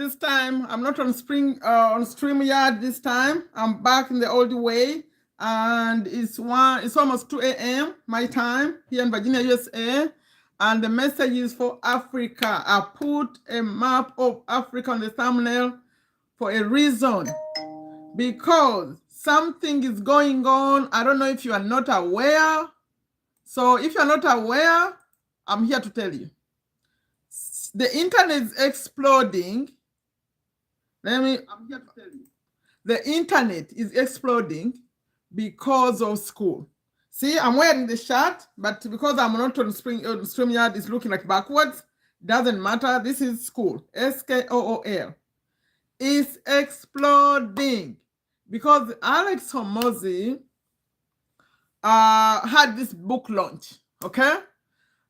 This time, I'm not on StreamYard this time. I'm back in the old way. And it's almost 2 a.m. my time here in Virginia, USA. And the message is for Africa. I put a map of Africa on the thumbnail for a reason. Because something is going on. I don't know if you are not aware. So if you're not aware, I'm here to tell you. The internet is exploding. I'm here to tell you. The internet is exploding because of school. See, I'm wearing the shirt, but because I'm not on StreamYard, it's looking like backwards. Doesn't matter. This is school. Skool. It's exploding because Alex Hormozi had this book launch, okay?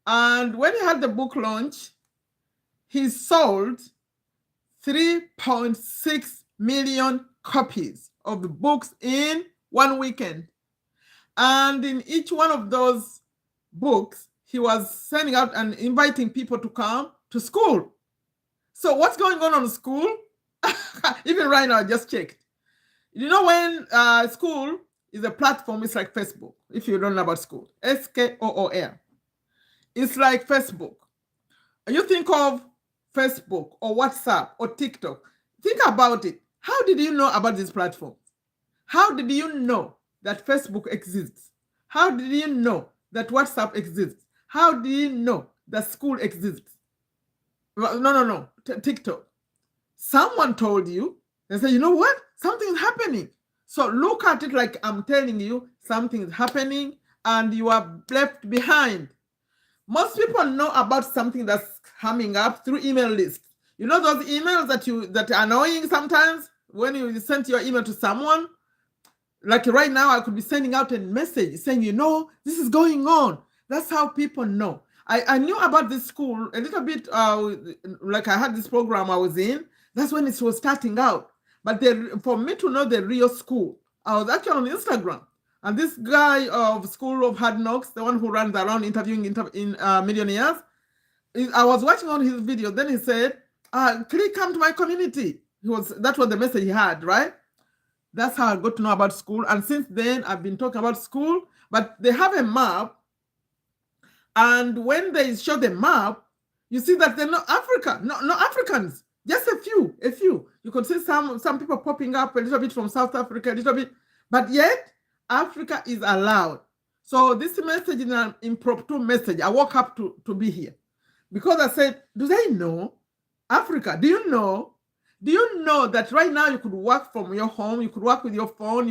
And when he had the book launch, he sold 3.6 million copies of the books in one weekend. And in each one of those books, he was sending out and inviting people to come to school. So what's going on school? Even right now, I just checked. You know, when school is a platform, it's like Facebook. If you don't know about school, Skool. It's like Facebook. You think of Facebook or WhatsApp or TikTok. Think about it. How did you know about this platform? How did you know that Facebook exists? How did you know that WhatsApp exists? How did you know that school exists? No. TikTok. Someone told you. They say, you know what? Something is happening. So look at it like I'm telling you, something is happening and you are left behind. Most people know about something that's coming up through email lists. You know those emails that are annoying sometimes when you send your email to someone? Like right now, I could be sending out a message saying, you know, this is going on. That's how people know. I knew about this school a little bit, like I had this program I was in. That's when it was starting out. But for me to know the real school, I was actually on Instagram. And this guy of School of Hard Knocks, the one who runs around interviewing millionaires, I was watching on his video. Then he said, "Please come to my community." That was the message he had, right? That's how I got to know about school. And since then, I've been talking about school. But they have a map. And when they show the map, you see that they're not Africa, no Africans. Just a few. You could see some people popping up a little bit from South Africa, a little bit. But yet, Africa is allowed. So this message is an impromptu message. I woke up to be here. Because I said, do they know? Africa, do you know? Do you know that right now you could work from your home, you could work with your phone,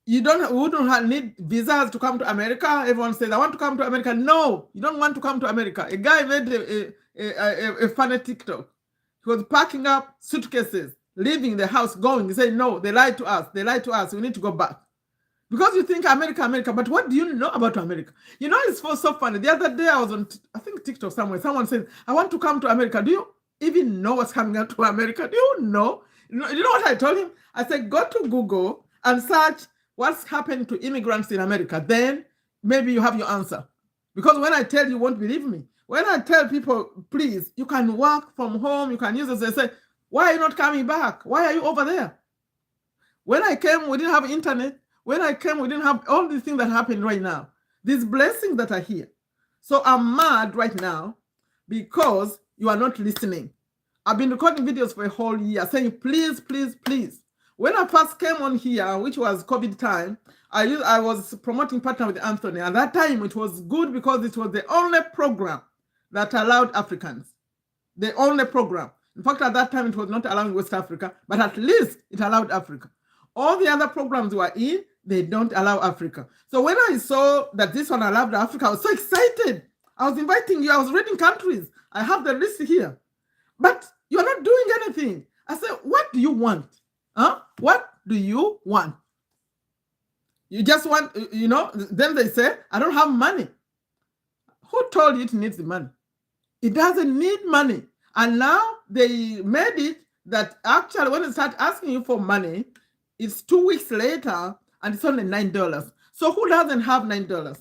we don't need visas to come to America? Everyone says, I want to come to America. No, you don't want to come to America. A guy made a funny TikTok. He was packing up suitcases, leaving the house, going. He said, no, they lied to us. We need to go back. Because you think America, but what do you know about America? You know, it's so funny. The other day I was on, I think TikTok somewhere. Someone said, I want to come to America. Do you even know what's coming out to America? Do you know? You know what I told him? I said, go to Google and search what's happening to immigrants in America. Then maybe you have your answer. Because when I tell you, you won't believe me. When I tell people, please, you can work from home, you can use this, they say, why are you not coming back? Why are you over there? When I came, we didn't have internet. When I came, we didn't have all these things that happen right now. These blessings that are here. So I'm mad right now because you are not listening. I've been recording videos for a whole year saying, please, please, please. When I first came on here, which was COVID time, I was promoting Partner with Anthony. At that time, it was good because it was the only program that allowed Africans. The only program. In fact, at that time, it was not allowing West Africa, but at least it allowed Africa. All the other programs were in, they don't allow Africa. So when I saw that this one allowed Africa, I was so excited. I was inviting you. I was reading countries. I have the list here. But you're not doing anything. I said, what do you want? Huh? What do you want? You just want, you know, then they say, I don't have money. Who told you it needs the money? It doesn't need money. And now they made it that actually when they start asking you for money, it's 2 weeks later and it's only $9. So who doesn't have $9?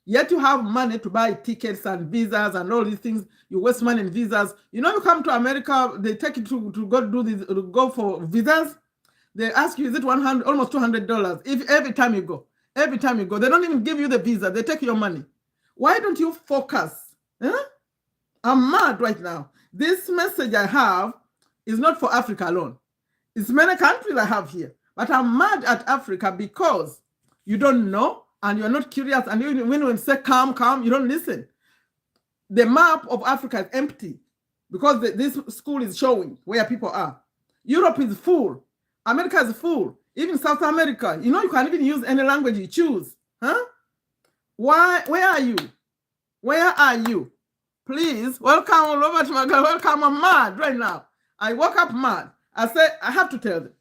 Yet you have money to buy tickets and visas and all these things. You waste money in visas. You know, you come to America, they take you to go do this, to go for visas. They ask you, is it $100, almost $200? If every time you go, they don't even give you the visa. They take your money. Why don't you focus? Huh? I'm mad right now. This message I have is not for Africa alone. It's many countries I have here. But I'm mad at Africa because you don't know and you're not curious. And when we say come, you don't listen. The map of Africa is empty because this school is showing where people are. Europe is full. America is full. Even South America. You know, you can even use any language you choose. Huh? Why? Where are you? Where are you? Please, welcome, Robert Magal. Welcome. I'm mad right now. I woke up mad. I said, I have to tell them.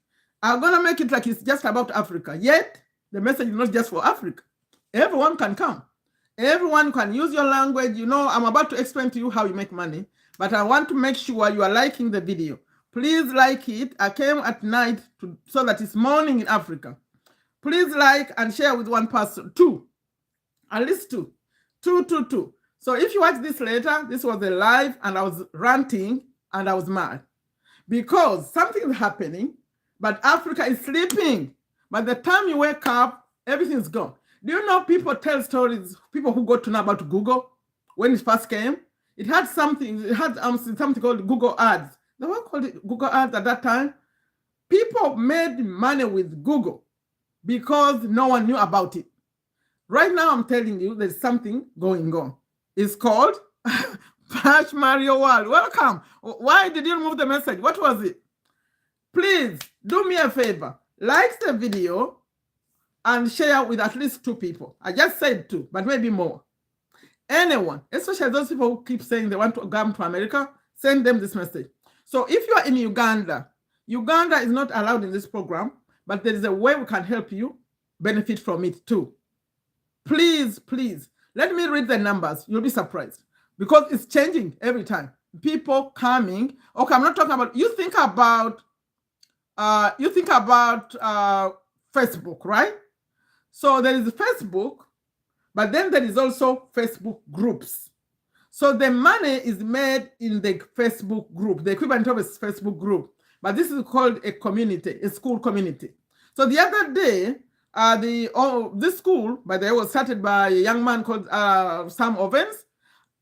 I'm going to make it like it's just about Africa. Yet, the message is not just for Africa. Everyone can come. Everyone can use your language. You know, I'm about to explain to you how you make money, but I want to make sure you are liking the video. Please like it. I came at night so that it's morning in Africa. Please like and share with one person. Two. At least two. Two. So if you watch this later, this was a live and I was ranting and I was mad. Because something is happening, but Africa is sleeping. By the time you wake up, everything's gone. Do you know people tell stories, people who got to know about Google when it first came? It had something called Google Ads. They were called Google Ads at that time. People made money with Google because no one knew about it. Right now, I'm telling you, there's something going on. It's called Patch Mario World. Welcome. Why did you remove the message? What was it? Please do me a favor. Like the video and share with at least 2 people. I just said 2, but maybe more. Anyone, especially those people who keep saying they want to come to America, send them this message. So if you are in Uganda, Uganda is not allowed in this program, but there is a way we can help you benefit from it too. Please, let me read the numbers. You'll be surprised because it's changing every time. People coming. Okay, I'm not talking about, you think about Facebook, right? So there is Facebook, but then there is also Facebook groups. So the money is made in the Facebook group, the equivalent of a Facebook group. But this is called a community, a school community. So the other day, this school, by the way, was started by a young man called Sam Ovens,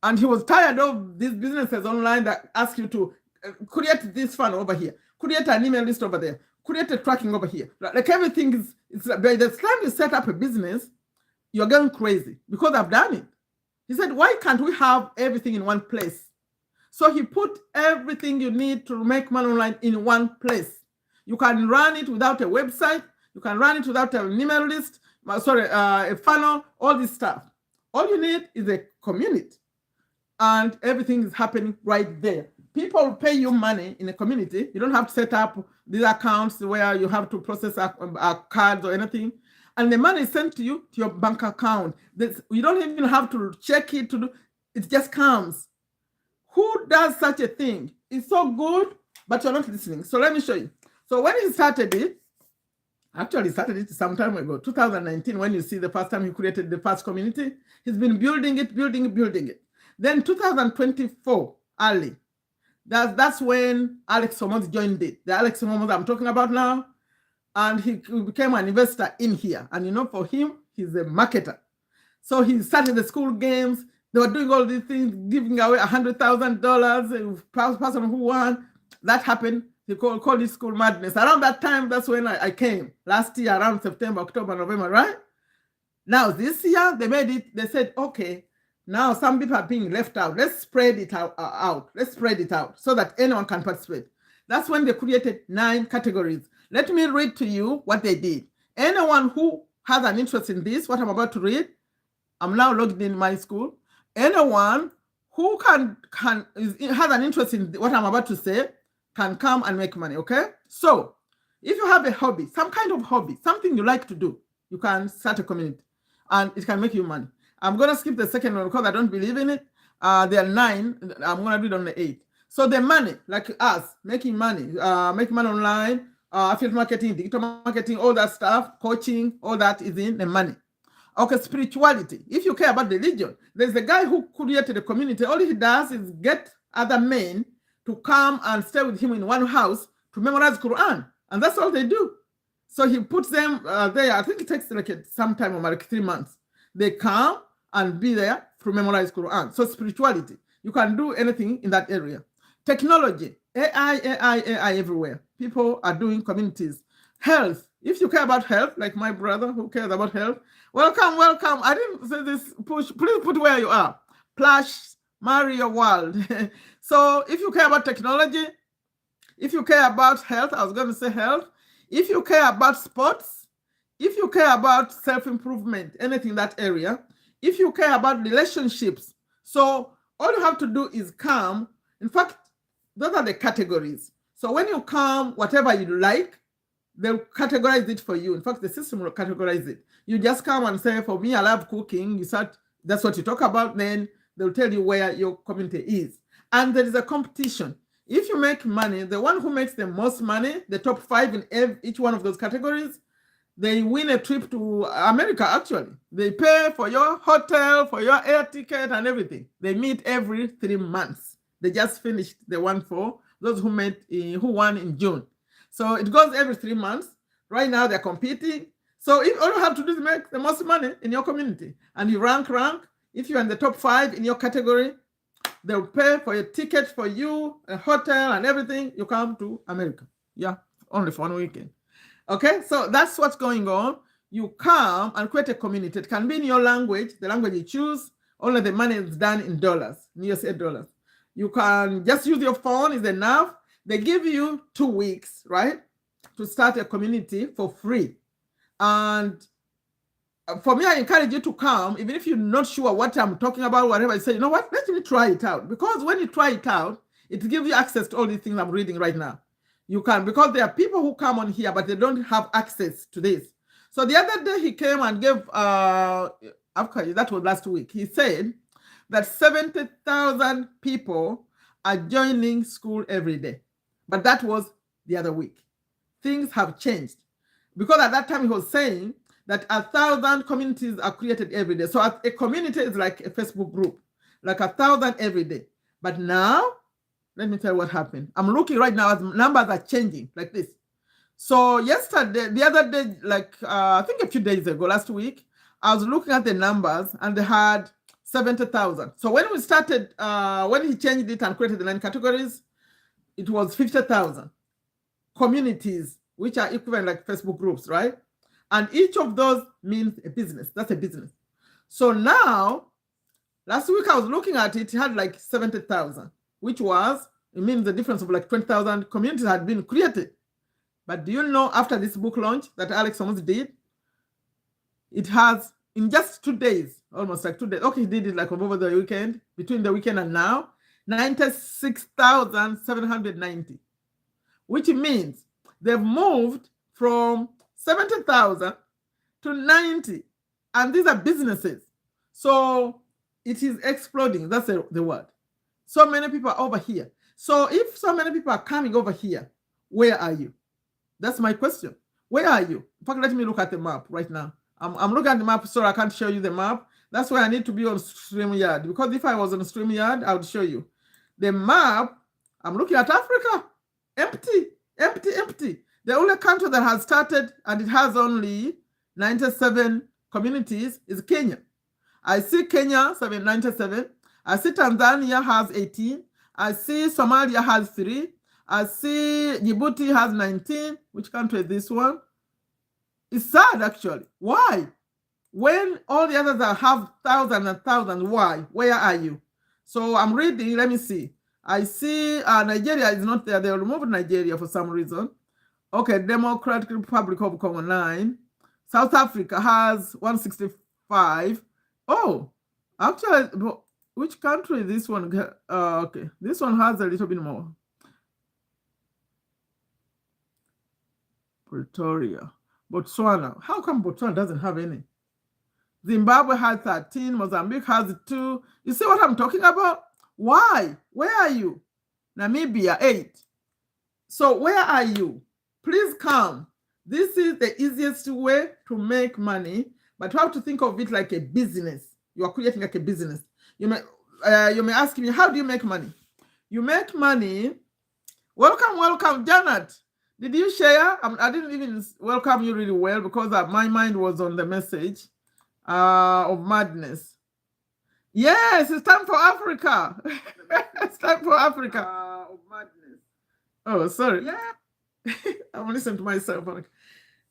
and he was tired of these businesses online that ask you to create this fund over here, create an email list over there, create a tracking over here. Like everything is, by the time you set up a business, you're going crazy because I've done it. He said, why can't we have everything in one place? So he put everything you need to make money online in one place. You can run it without a website. You can run it without an email list, a funnel, all this stuff. All you need is a community. And everything is happening right there. People will pay you money in a community. You don't have to set up these accounts where you have to process cards or anything. And the money is sent to you to your bank account. You don't even have to check it. It just comes. Who does such a thing? It's so good, but you're not listening. So let me show you. So when he started it, actually started it some time ago, 2019, when you see the first time he created the first community, he's been building it. Then 2024, early, that's when Alex Hormozi joined it. The Alex Hormozi I'm talking about now. And he became an investor in here. And you know, for him, he's a marketer. So he started the school games. They were doing all these things, giving away $100,000. A person who won, that happened. They called it School Madness. Around that time, that's when I came. Last year, around September, October, November, right? Now, this year, they made it. They said, okay, now some people are being left out. Let's spread it out. Let's spread it out so that anyone can participate. That's when they created 9 categories. Let me read to you what they did. Anyone who has an interest in this, what I'm about to read, I'm now logged in my school. Anyone who has an interest in what I'm about to say can come and make money, okay? So if you have a hobby, some kind of hobby, something you like to do, you can start a community and it can make you money. I'm going to skip the second one because I don't believe in it. There are 9. I'm going to read on the 8. So the money, like us, making money online, affiliate marketing, digital marketing, all that stuff, coaching, all that is in the money. Okay, spirituality. If you care about religion, there's a guy who created a community. All he does is get other men to come and stay with him in one house to memorize Quran. And that's all they do. So he puts them there. I think it takes like some time, like 3 months. They come and be there to memorize Quran. So spirituality. You can do anything in that area. Technology. AI everywhere. People are doing communities. Health. If you care about health, like my brother who cares about health, welcome, welcome. I didn't say this push. Please put where you are. Plush, marry your world. So if you care about technology, if you care about health, I was going to say health. If you care about sports, if you care about self-improvement, anything in that area, if you care about relationships, so all you have to do is come. In fact, those are the categories. So when you come, whatever you like, they'll categorize it for you. In fact, the system will categorize it. You just come and say, for me, I love cooking. You start, that's what you talk about. Then they'll tell you where your community is. And there is a competition. If you make money, the one who makes the most money, the top 5 in each one of those categories, they win a trip to America, actually. They pay for your hotel, for your air ticket and everything. They meet every 3 months. They just finished the one for those who won in June. So it goes every 3 months. Right now they're competing. So if all you have to do is make the most money in your community and you rank, if you're in the top 5 in your category, they'll pay for your ticket for you, a hotel and everything. You come to America. Yeah, only for 1 weekend. Okay, so that's what's going on. You come and create a community. It can be in your language, the language you choose. Only the money is done in dollars, in USA dollars. You can just use your phone, is enough. They give you 2 weeks, right, to start a community for free. And for me, I encourage you to come, even if you're not sure what I'm talking about, whatever I say, you know what, let me try it out. Because when you try it out, it gives you access to all these things I'm reading right now. You can, because there are people who come on here, but they don't have access to this. So the other day he came and gave, okay, that was last week. He said that 70,000 people are joining school every day. But that was the other week. Things have changed. Because at that time he was saying that 1,000 communities are created every day. So a community is like a Facebook group, like 1,000 every day. But now, let me tell you what happened. I'm looking right now as numbers are changing like this. So yesterday, the other day, like I think a few days ago, last week, I was looking at the numbers and they had 70,000. So when we started, when he changed it and created the 9 categories, it was 50,000 communities, which are equivalent like Facebook groups, right? And each of those means a business. That's a business. So now, last week I was looking at it, it had like 70,000, which was, it means the difference of like 20,000 communities had been created. But do you know, after this book launch that Alex Hormozi did, it has, in just 2 days, almost like 2 days, okay, he did it like over the weekend, between the weekend and now, 96,790, which means they've moved from 70,000 to 90, and these are businesses. So it is exploding. That's the word. So many people are over here. So if so many people are coming over here, where are you? That's my question. Where are you? In fact, let me look at the map right now. I'm looking at the map, so I can't show you the map. That's why I need to be on StreamYard, because if I was on StreamYard, I would show you. The map, I'm looking at Africa. Empty, empty, empty. The only country that has started and it has only 97 communities is Kenya. I see Kenya, 97. I see Tanzania has 18. I see Somalia has 3. I see Djibouti has 19. Which country is this one? It's sad, actually. Why? When all the others have thousands and thousands, why? Where are you? So I'm reading, let me see. I see Nigeria is not there. They removed Nigeria for some reason. Okay, Democratic Republic of Congo, 9. South Africa has 165. Oh, actually, which country is this one? Okay, this one has a little bit more. Pretoria. Botswana. How come Botswana doesn't have any? Zimbabwe has 13. Mozambique has 2. You see what I'm talking about? Why? Where are you? Namibia, 8. So where are you? Please come. This is the easiest way to make money. but you have to think of it like a business. You are creating like a business. You may ask me, how do you make money? You make money. Welcome, Janet. Did you share? I didn't even welcome you really well because my mind was on the message of madness. Yes, it's time for Africa. It's time for Africa. Of madness. Oh, sorry. Yeah. I'm listening to myself.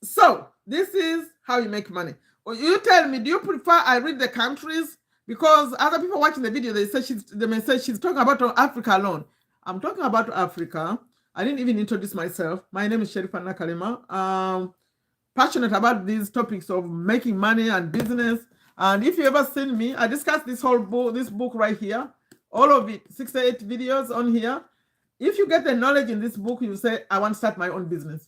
So, this is how you make money. Well, you tell me, do you prefer I read the countries? Because other people watching the video, they may say she's talking about Africa alone. I'm talking about Africa. I didn't even introduce myself. My name is Sherifa Nakalema. Passionate about these topics of making money and business. And if you ever seen me, I discussed this book right here, all of it, 68 videos on here. If you get the knowledge in this book, you say, I want to start my own business.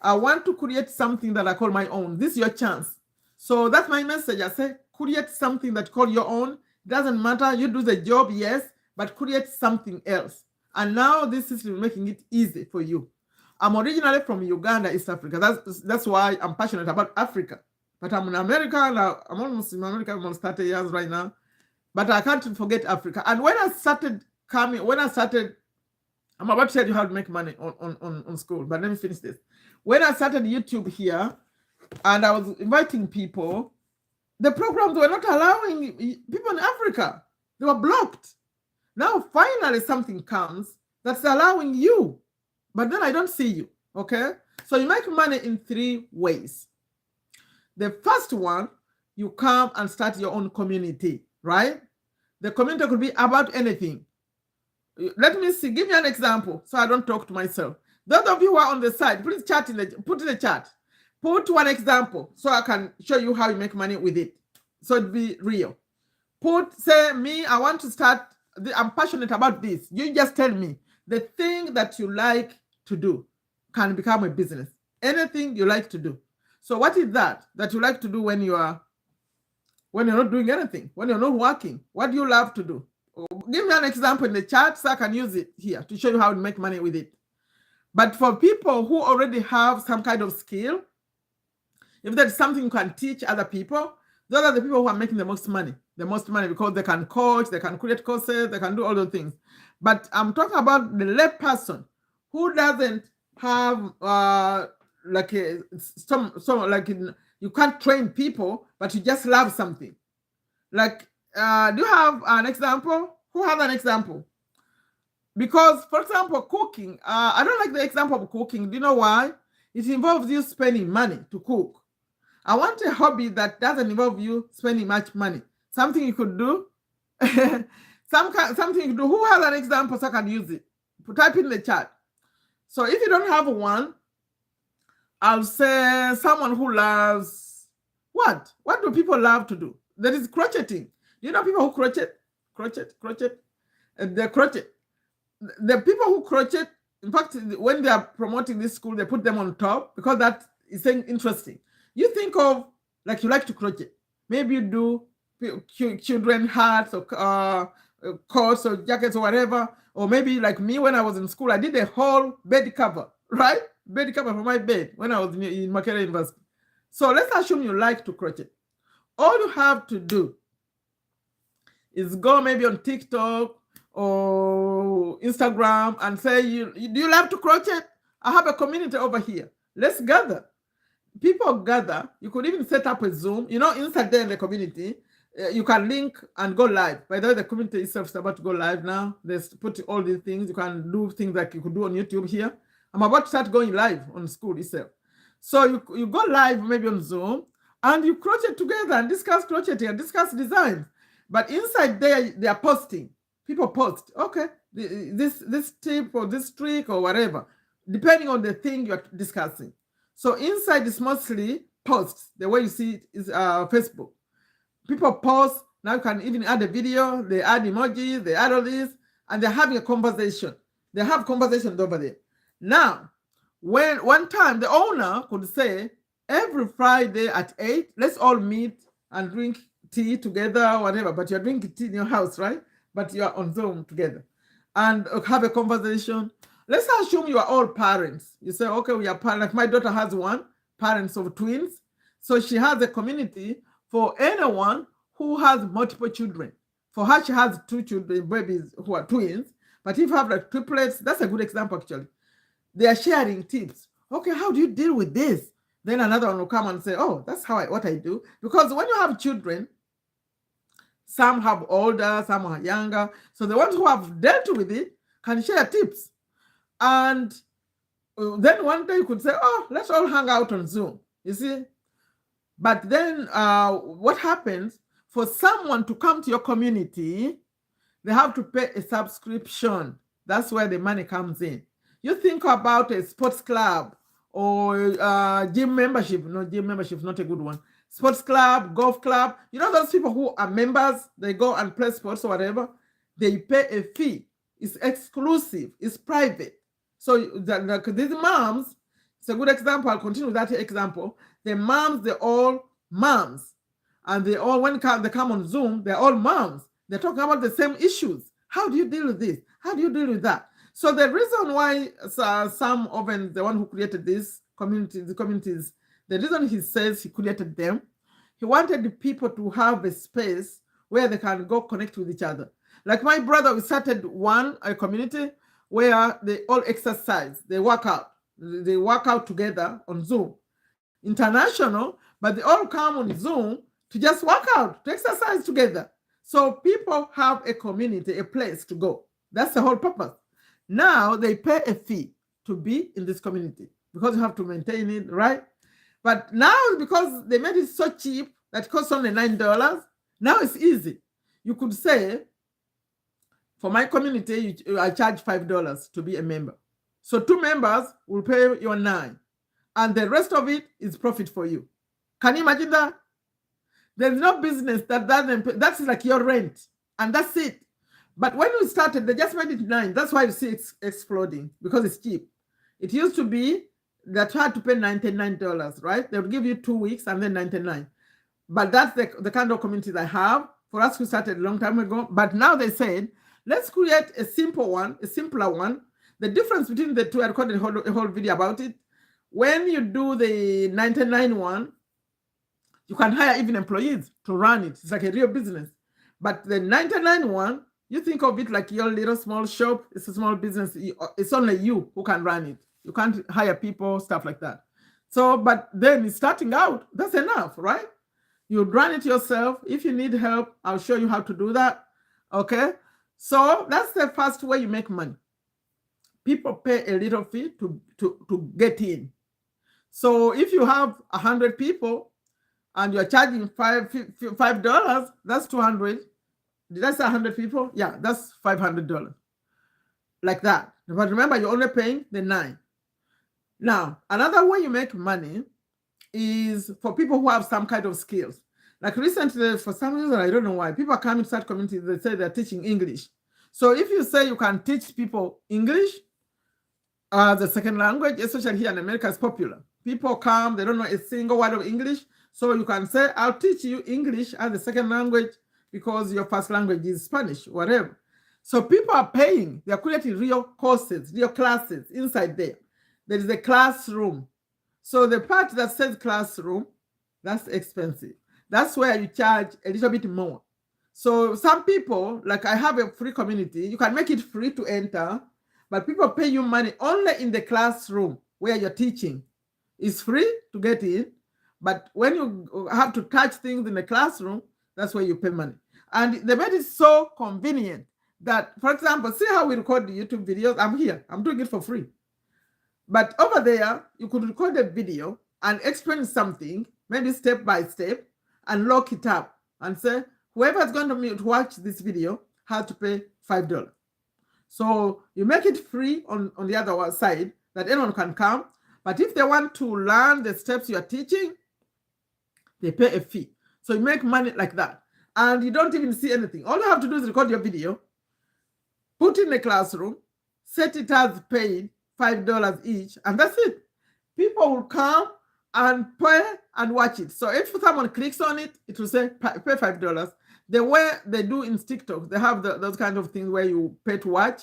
I want to create something that I call my own. This is your chance. So that's my message. I say, create something that you call your own. It doesn't matter. You do the job, yes, but create something else. And now this is making it easy for you. I'm originally from Uganda, East Africa. That's why I'm passionate about Africa. But I'm in America. I'm almost in America, almost 30 years right now. But I can't forget Africa. And when I started, I'm about to tell you how to make money on Skool, but let me finish this. When I started YouTube here, and I was inviting people, the programs were not allowing people in Africa. They were blocked. Now, finally, something comes that's allowing you, but then I don't see you, okay? So you make money in 3 ways. The first one, you come and start your own community, right? The community could be about anything. Let me see, give me an example so I don't talk to myself. Those of you who are on the side, please put in the chat. Put one example so I can show you how you make money with it. So it'd be real. Say me, I want to start, I'm passionate about this. You just tell me the thing that you like to do can become a business. Anything you like to do. So what is that you like to do when you're not doing anything, when you're not working? What do you love to do? Give me an example in the chat so I can use it here to show you how to make money with it. But for people who already have some kind of skill, if there's something you can teach other people, those are the people who are making the most money because they can coach, they can create courses, they can do all those things. But I'm talking about the lay person who doesn't have you can't train people, but you just love something. Like, do you have an example? Who has an example? Because, for example, cooking, I don't like the example of cooking. Do you know why? It involves you spending money to cook. I want a hobby that doesn't involve you spending much money. Something you could do. Something you could do. Who has an example so I can use it? Type in the chat. So if you don't have one, I'll say someone who loves what? What do people love to do? There is crocheting. You know people who crochet? They crochet. The people who crochet, in fact, when they are promoting this school, they put them on top because that is saying interesting. You think of like you like to crochet. Maybe you do children hats or coats or jackets or whatever. Or maybe like me when I was in school, I did a whole bed cover, right? Bed cover for my bed when I was in Makerere University. So let's assume you like to crochet. All you have to do is go maybe on TikTok or Instagram and say, do you love to crochet? I have a community over here. Let's gather. People gather. You could even set up a Zoom. You know, inside there in the community, you can link and go live. By the way, the community itself is about to go live now. There's put all these things. You can do things like you could do on YouTube here. I'm about to start going live on Skool itself. So you go live maybe on Zoom and you crochet together and discuss crocheting and discuss designs. But inside there, they are posting. People post, okay, this tip or this trick or whatever, depending on the thing you're discussing. So inside is mostly posts. The way you see it is Facebook. People post. Now you can even add a video. They add emojis. They add all this. And they're having a conversation. They have conversations over there. Now, when one time the owner could say, every Friday at 8, let's all meet and drink tea together or whatever. But you're drinking tea in your house, right? But you're on Zoom together. And have a conversation. Let's assume you are all parents. You say, okay, we are parents. Like my daughter has one, parents of twins. So she has a community for anyone who has multiple children. For her, she has 2 children, babies who are twins. But if you have like triplets, that's a good example actually. They are sharing tips. Okay, how do you deal with this? Then another one will come and say, oh, that's what I do. Because when you have children, some have older, some are younger. So the ones who have dealt with it can share tips. And then one day you could say, oh, let's all hang out on Zoom. You see? But then what happens, for someone to come to your community, they have to pay a subscription. That's where the money comes in. You think about a sports club or gym membership. No, gym membership is not a good one. Sports club, golf club. You know those people who are members, they go and play sports or whatever. They pay a fee. It's exclusive. It's private. So these moms, it's a good example. I'll continue with that example. The moms, they're all moms. And they all, when they come on Zoom, they're all moms. They're talking about the same issues. How do you deal with this? How do you deal with that? So the reason why Sam Owen, the one who created this community, the communities, the reason he says he created them, he wanted the people to have a space where they can go connect with each other. Like my brother, we started a community where they all exercise, they work out. They work out together on Zoom. International, but they all come on Zoom to just work out, to exercise together. So people have a community, a place to go. That's the whole purpose. Now they pay a fee to be in this community because you have to maintain it, right? But now because they made it so cheap that it costs only $9, now it's easy. You could say, for my community, I charge $5 to be a member. So 2 members will pay your $9, and the rest of it is profit for you. Can you imagine that? There's no business that doesn't pay. That's like your rent, and that's it. But when we started, they just made it $9. That's why you see it's exploding, because it's cheap. It used to be that you had to pay $99, right? They would give you 2 weeks and then $99. But that's the kind of communities I have. For us, we started a long time ago. But now they said, let's create a simple one, a simpler one. The difference between the two, I recorded a whole video about it. When you do the 99 one, you can hire even employees to run it. It's like a real business. But the 99 one, you think of it like your little small shop. It's a small business. It's only you who can run it. You can't hire people, stuff like that. So, but then starting out, that's enough, right? You run it yourself. If you need help, I'll show you how to do that. Okay? So that's the first way you make money. People pay a little fee to get in. So if you have 100 people and you're charging $5, that's 200. Did I say 100 people? Yeah, that's $500. Like that. But remember, you're only paying the $9. Now, another way you make money is for people who have some kind of skills. Like recently, for some reason, I don't know why, people come inside communities, they say they're teaching English. So if you say you can teach people English as a second language, especially here in America, it's popular. People come, they don't know a single word of English. So you can say, I'll teach you English as a second language because your first language is Spanish, whatever. So people are paying. They're creating real courses, real classes inside there. There is a classroom. So the part that says classroom, that's expensive. That's where you charge a little bit more. So some people, like I have a free community, you can make it free to enter, but people pay you money only in the classroom where you're teaching. It's free to get in, but when you have to touch things in the classroom, that's where you pay money. And they made it so convenient that, for example, see how we record the YouTube videos? I'm here. I'm doing it for free. But over there, you could record a video and explain something, maybe step by step, and lock it up and say, whoever's going to watch this video has to pay $5. So you make it free on the other side that anyone can come. But if they want to learn the steps you are teaching, they pay a fee. So you make money like that. And you don't even see anything. All you have to do is record your video, put in the classroom, set it as paid, $5 each, and that's it. People will come and pay and watch it. So if someone clicks on it, it will say pay $5. The way they do in TikTok, they have those kind of things where you pay to watch.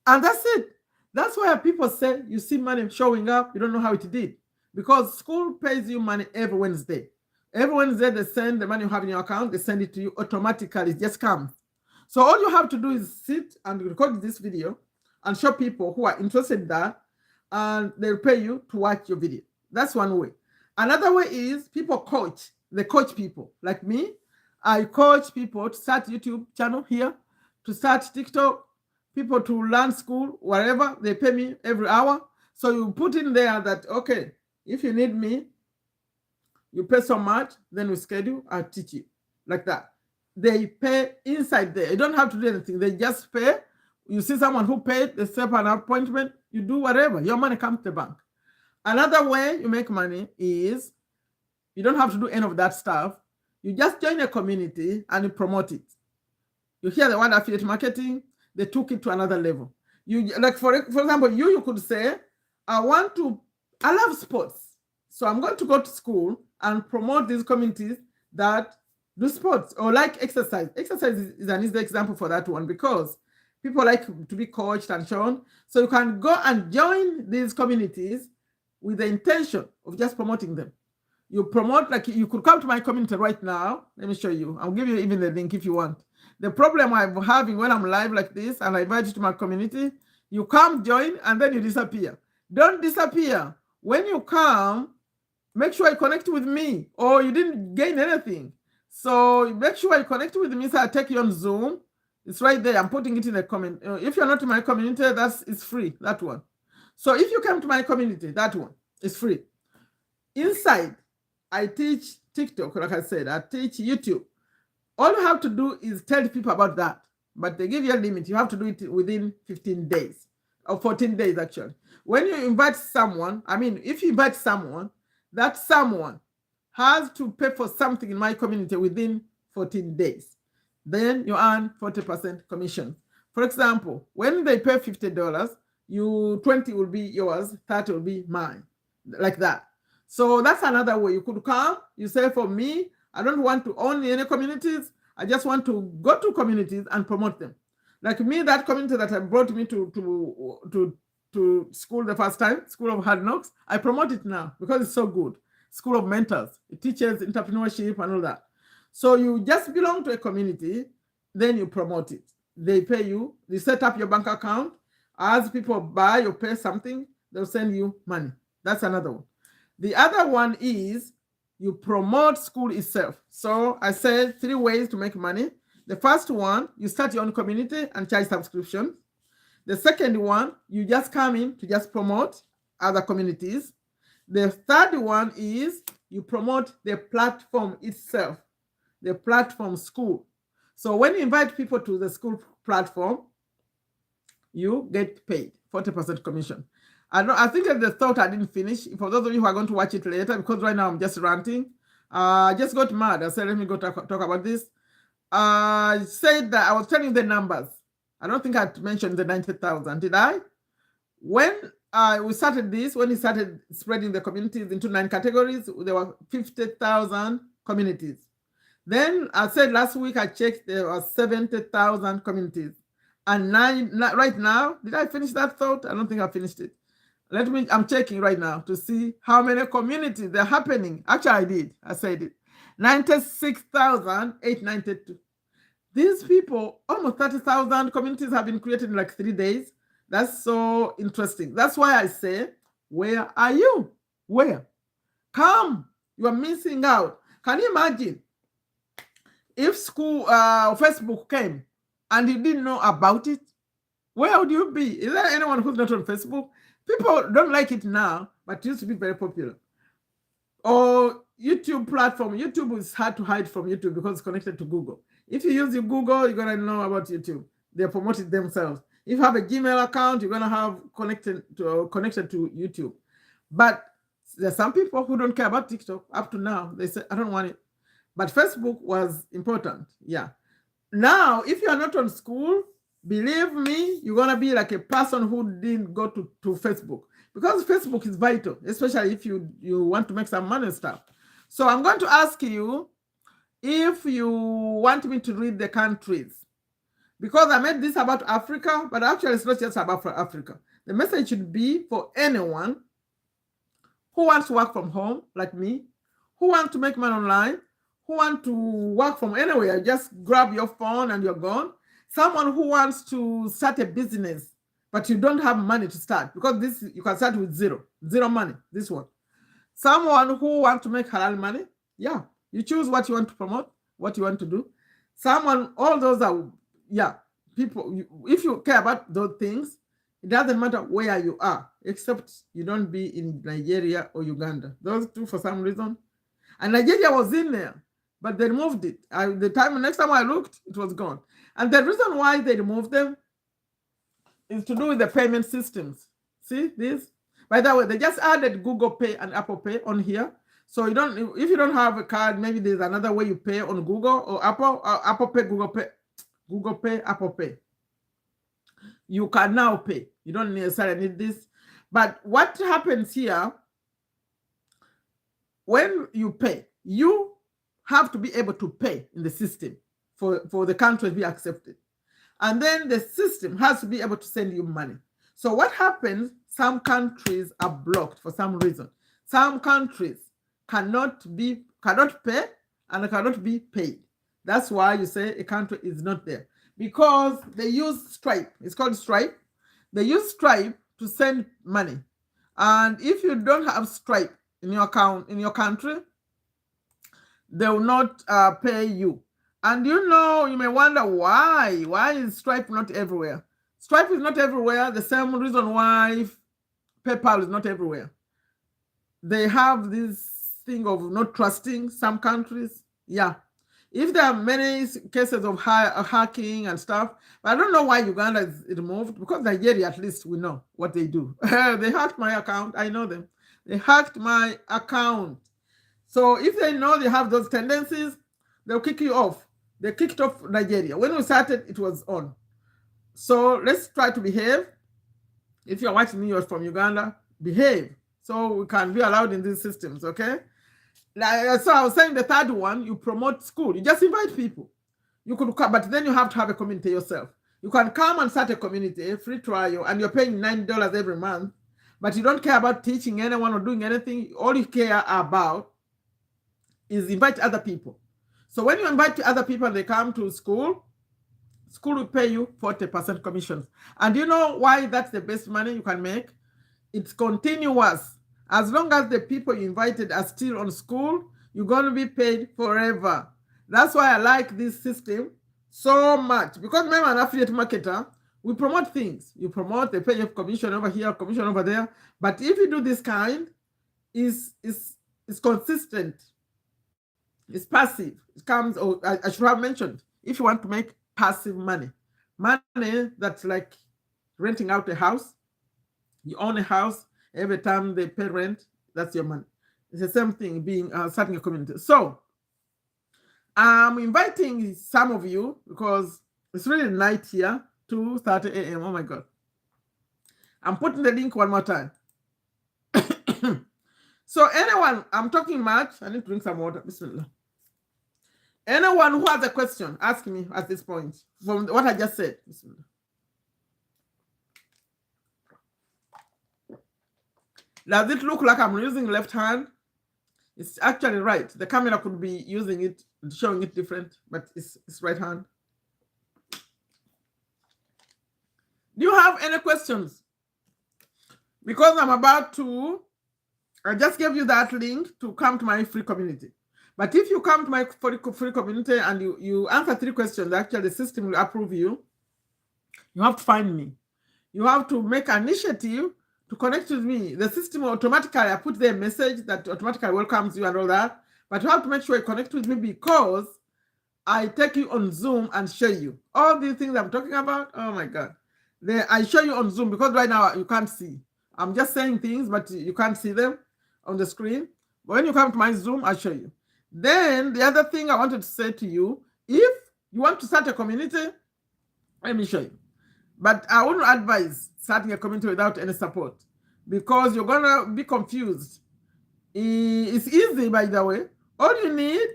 And that's it. That's why people say you see money showing up, you don't know how it did. Because school pays you money every Wednesday. Every Wednesday, they send the money you have in your account, they send it to you automatically. It just comes. So all you have to do is sit and record this video and show people who are interested in that, and they'll pay you to watch your video. That's one way. Another way is people coach. They coach people. Like me, I coach people to start YouTube channel here, to start TikTok, people to learn school, wherever. They pay me every hour. So you put in there that, okay, if you need me, you pay so much, then we schedule, I'll teach you. Like that. They pay inside there. You don't have to do anything. They just pay. You see someone who paid, they set up an appointment, you do whatever. Your money comes to the bank. Another way you make money is you don't have to do any of that stuff. You just join a community and you promote it. You hear the word affiliate marketing, they took it to another level. You like for example, you could say, I love sports. So I'm going to go to school and promote these communities that do sports, or like exercise. Exercise is an easy example for that one, because people like to be coached and shown. So you can go and join these communities with the intention of just promoting them. You promote, like you could come to my community right now. Let me show you. I'll give you even the link if you want. The problem I'm having when I'm live like this and I invite you to my community, you come join and then you disappear. Don't disappear. When you come, make sure you connect with me, or you didn't gain anything. So make sure you connect with me. So I take you on Zoom. It's right there. I'm putting it in the comment. If you're not in my community, it's free, that one. So if you come to my community, that one is free. Inside, I teach TikTok, like I said, I teach YouTube. All you have to do is tell people about that. But they give you a limit. You have to do it within 15 days, or 14 days actually. When you invite someone, if you invite someone, that someone has to pay for something in my community within 14 days. Then you earn 40% commission. For example, when they pay $50, 20 will be yours, 30 will be mine, like that. So that's another way. You could come, you say, for me, I don't want to own any communities. I just want to go to communities and promote them. Like me, that community that brought me to school the first time, School of Hard Knocks, I promote it now because it's so good. School of Mentors, it teaches entrepreneurship and all that. So you just belong to a community, then you promote it. They pay you, they set up your bank account. As people buy or pay something, they'll send you money. That's another one. The other one is you promote school itself. So I said 3 ways to make money. The first one, you start your own community and charge subscription. The second one, you just come in to just promote other communities. The third one is you promote the platform itself, the platform school. So when you invite people to the school platform, you get paid 40% commission. I think that the thought I didn't finish. For those of you who are going to watch it later, because right now I'm just ranting, I just got mad. I said, let me go talk about this. I said that I was telling you the numbers. I don't think I mentioned the 90,000, did I? When we started this, when he started spreading the communities into 9 categories, there were 50,000 communities. Then I said last week I checked, there were 70,000 communities. And right now, did I finish that thought? I don't think I finished it. I'm checking right now to see how many communities they're happening. Actually, I said it. 96,892. These people, almost 30,000 communities have been created in like 3 days. That's so interesting. That's why I say, where are you? Where? Come. You are missing out. Can you imagine if Facebook came and you didn't know about it? Where would you be? Is there anyone who's not on Facebook? People don't like it now, but it used to be very popular. Or YouTube platform. YouTube is hard to hide from YouTube because it's connected to Google. If you use your Google, you're going to know about YouTube. They promote it themselves. If you have a Gmail account, you're going to have connection to YouTube. But there's some people who don't care about TikTok up to now. They say, I don't want it. But Facebook was important. Yeah. Now, if you are not on school, believe me, you're going to be like a person who didn't go to Facebook. Because Facebook is vital, especially if you want to make some money and stuff. So I'm going to ask you if you want me to read the countries. Because I made this about Africa, but actually it's not just about Africa. The message should be for anyone who wants to work from home, like me, who want to make money online, who want to work from anywhere, just grab your phone and you're gone. Someone who wants to start a business, but you don't have money to start, because this you can start with zero money. This one. Someone who wants to make halal money, yeah, you choose what you want to promote, what you want to do. Someone, all those are, yeah, people. If you care about those things, it doesn't matter where you are, except you don't be in Nigeria or Uganda. Those two, for some reason. And Nigeria was in there, but they removed it. Next time I looked, it was gone. And the reason why they removed them is to do with the payment systems. See this? By the way, they just added Google Pay and Apple Pay on here. So you don't, if you don't have a card, maybe there's another way you pay on Google or Apple Pay, Google Pay, Apple Pay. You can now pay. You don't necessarily need this. But what happens here, when you pay, you have to be able to pay in the system for the country to be accepted. And then the system has to be able to send you money. So what happens, some countries are blocked for some reason. Some countries cannot pay and cannot be paid. That's why you say a country is not there. Because they use Stripe. It's called Stripe. They use Stripe to send money. And if you don't have Stripe in your account, in your country, they will not pay you. And you may wonder why. Why is Stripe not everywhere? Stripe is not everywhere. The same reason why PayPal is not everywhere. They have this thing of not trusting some countries. Yeah. If there are many cases of hacking and stuff, but I don't know why Uganda is removed, because Nigeria, at least we know what they do. They hacked my account. I know them. They hacked my account. So if they know they have those tendencies, they'll kick you off. They kicked off Nigeria. When we started, it was on. So let's try to behave. If you're watching me from Uganda, behave so we can be allowed in these systems, okay? So I was saying the third one, you promote school. You just invite people. You could come, but then you have to have a community yourself. You can come and start a community, a free trial, and you're paying $9 every month, but you don't care about teaching anyone or doing anything. All you care about is invite other people. So when you invite other people and they come to school will pay you 40% commissions. And you know why that's the best money you can make? It's continuous. As long as the people you invited are still on school, you're going to be paid forever. That's why I like this system so much. Because remember, an affiliate marketer, we promote things. You promote, they pay you commission over here, commission over there. But if you do this kind, it's consistent. It's passive. It comes, I should have mentioned, if you want to make passive money that's like renting out a house, you own a house, every time they pay rent, that's your money. It's the same thing being starting a community. So I'm inviting some of you, because it's really night here, 2:30 a.m. Oh my God. I'm putting the link one more time. So anyone, I'm talking much. I need to drink some water. Bismillah. Anyone who has a question, ask me at this point from what I just said. Bismillah. Does it look like I'm using left hand? It's actually right. The camera could be using it, showing it different, but it's right hand. Do you have any questions? Because I'm about to, I just gave you that link to come to my free community. But if you come to my free community and you answer 3 questions, actually the system will approve you. You have to find me. You have to make an initiative to connect with me. The system automatically, I put there a message that automatically welcomes you and all that. But you have to make sure you connect with me, because I take you on Zoom and show you. All these things I'm talking about, oh my God. I show you on Zoom, because right now you can't see. I'm just saying things, but you can't see them on the screen. But when you come to my Zoom, I'll show you. Then the other thing I wanted to say to you, if you want to start a community, let me show you. But I wouldn't advise starting a community without any support, because you're going to be confused. It's easy, by the way. All you need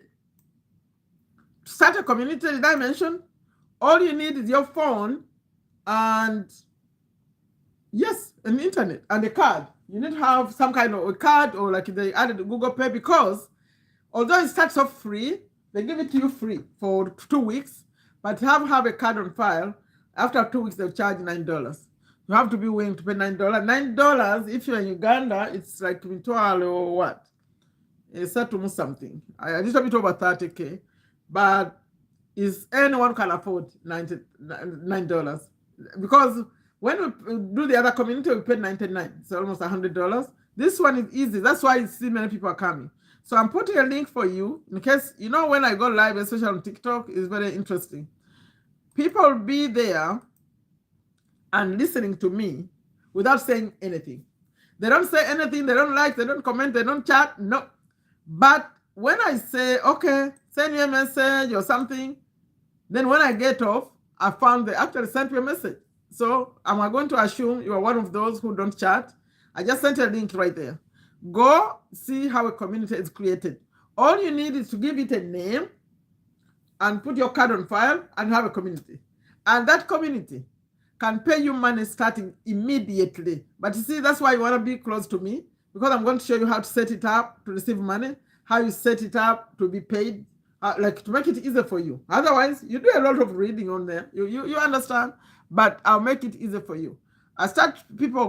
to start a community, did I mention? All you need is your phone and, yes, an internet and a card. You need to have some kind of a card, or like they added Google Pay, because Although it starts off free, they give it to you free for 2 weeks, but have a card on file. After 2 weeks, they'll charge $9. You have to be willing to pay $9. $9, if you're in Uganda, it's like Mitwalo or what? It's almost something. A little bit over 30K, but is anyone can afford $9. Because when we do the other community, we pay $99. It's almost $100. This one is easy. That's why you see many people are coming. So I'm putting a link for you in case, when I go live, especially on TikTok, it's very interesting. People will be there and listening to me without saying anything. They don't say anything, they don't like, they don't comment, they don't chat, no. But when I say, okay, send me a message or something, then when I get off, I found they actually sent me a message. So am I going to assume you are one of those who don't chat? I just sent a link right there. Go see how a community is created. All you need is to give it a name and put your card on file and have a community. And that community can pay you money starting immediately. But you see, that's why you want to be close to me, because I'm going to show you how to set it up to receive money, how you set it up to be paid, like to make it easier for you. Otherwise, you do a lot of reading on there. You understand? But I'll make it easier for you. I start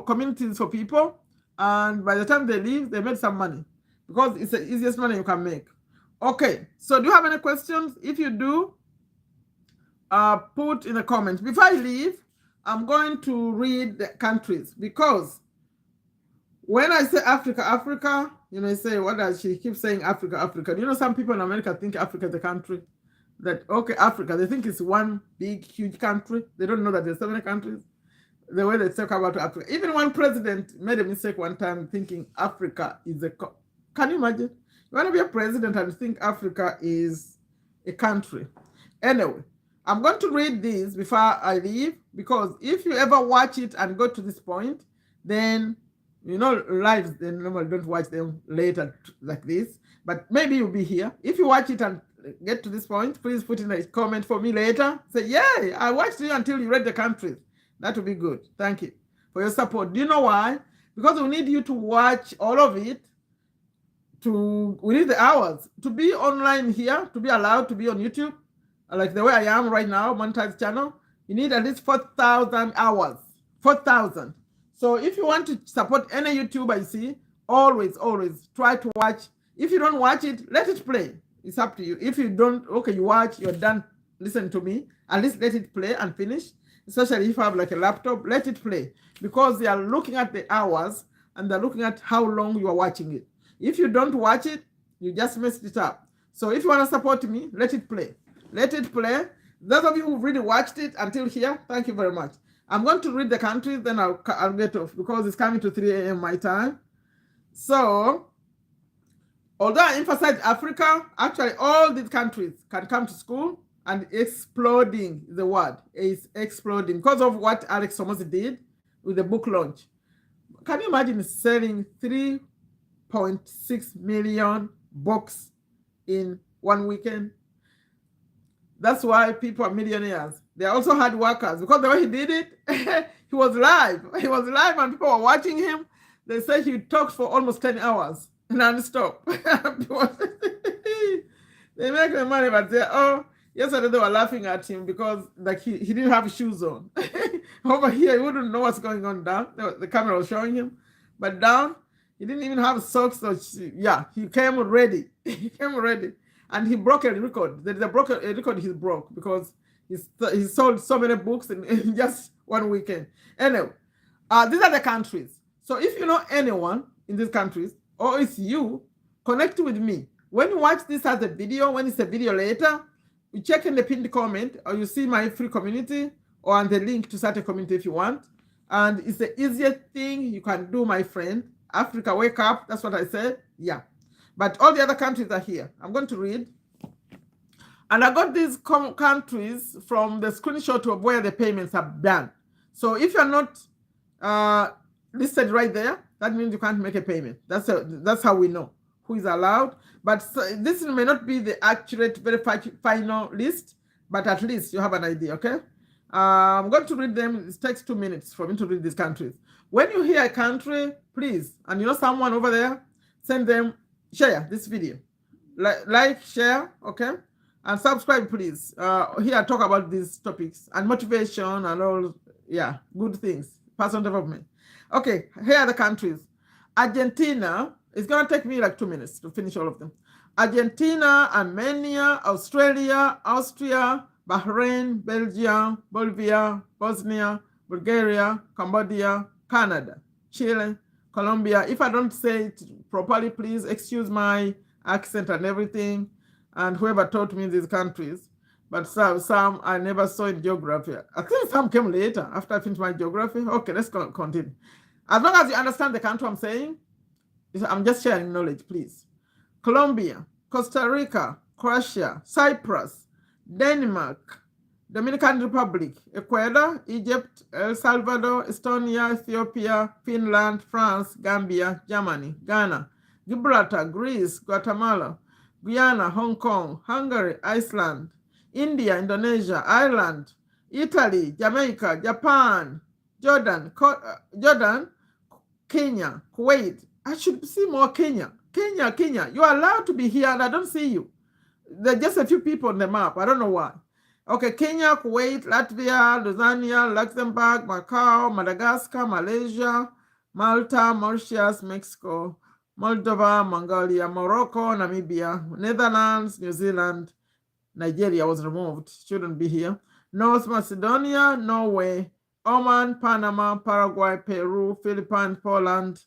communities for people, and by the time they leave, they made some money, because it's the easiest money you can make. Okay, so do you have any questions? If you do, put in the comments. Before I leave, I'm going to read the countries, because when I say Africa, you say, what does she keep saying Africa, Africa? Some people in America think Africa is a country. That, okay, Africa, they think it's one big, huge country. They don't know that there's so many countries. The way they talk about Africa. Even one president made a mistake one time thinking Africa is can you imagine? You want to be a president and think Africa is a country. Anyway, I'm going to read these before I leave, because if you ever watch it and go to this point, then, lives, they normally don't watch them later like this, but maybe you'll be here. If you watch it and get to this point, please put in a comment for me later. Say, yay, I watched you until you read the countries. That would be good. Thank you for your support. Do you know why? Because we need you to watch all of it. We need the hours to be online here, to be allowed to be on YouTube, like the way I am right now, monetized channel. You need at least 4,000 hours. 4,000. So if you want to support any YouTuber, you see, always try to watch. If you don't watch it, let it play. It's up to you. If you don't, okay, you watch, you're done, listen to me. At least let it play and finish. Especially if you have like a laptop, let it play, because they are looking at the hours and they're looking at how long you are watching it. If you don't watch it, you just messed it up. So if you want to support me, let it play. Let it play. Those of you who really watched it until here, thank you very much. I'm going to read the countries, then I'll get off, because it's coming to 3 a.m. my time. So, although I emphasize Africa, actually all these countries can come to school. And exploding, the word is exploding, because of what Alex Hormozi did with the book launch. Can you imagine selling 3.6 million books in one weekend? That's why people are millionaires. They are also hard workers, because the way he did it, he was live. He was live and people were watching him. They say he talked for almost 10 hours non-stop. They make the money, but yesterday they were laughing at him because he didn't have shoes on. Over here, he wouldn't know what's going on down. The camera was showing him. But down, he didn't even have socks. He came ready. He came ready. And he broke a record. There's a record he broke, because he sold so many books in just one weekend. Anyway, these are the countries. So if you know anyone in these countries, or it's you, connect with me. When you watch this as a video, when it's a video later, you check in the pinned comment, or you see my free community, or on the link to start a community if you want. And it's the easiest thing you can do, my friend. Africa, wake up. That's what I said. Yeah. But all the other countries are here. I'm going to read. And I got these countries from the screenshot of where the payments are done. So if you're not listed right there, that means you can't make a payment. That's how we know who is allowed. But this may not be the accurate, very final list, but at least you have an idea, okay? I'm going to read them. It takes 2 minutes for me to read these countries. When you hear a country, please, and you know someone over there, send them, share this video. like, share, okay, and subscribe, please. Here I talk about these topics and motivation and all, yeah, good things, personal development. Okay, here are the countries. Argentina, it's gonna take me like 2 minutes to finish all of them. Argentina, Armenia, Australia, Austria, Bahrain, Belgium, Bolivia, Bosnia, Bulgaria, Cambodia, Canada, Chile, Colombia. If I don't say it properly, please excuse my accent and everything, and whoever taught me these countries. But some I never saw in geography. I think some came later after I finished my geography. Okay, let's continue. As long as you understand the country I'm saying, I'm just sharing knowledge, please. Colombia, Costa Rica, Croatia, Cyprus, Denmark, Dominican Republic, Ecuador, Egypt, El Salvador, Estonia, Ethiopia, Finland, France, Gambia, Germany, Ghana, Gibraltar, Greece, Guatemala, Guyana, Hong Kong, Hungary, Iceland, India, Indonesia, Ireland, Italy, Jamaica, Japan, Jordan, Kenya, Kuwait. I should see more Kenya. Kenya. You are allowed to be here and I don't see you. There are just a few people on the map. I don't know why. Okay, Kenya, Kuwait, Latvia, Lithuania, Luxembourg, Macau, Madagascar, Malaysia, Malta, Mauritius, Mexico, Moldova, Mongolia, Morocco, Namibia, Netherlands, New Zealand, Nigeria was removed, shouldn't be here, North Macedonia, Norway, Oman, Panama, Paraguay, Peru, Philippines, Poland,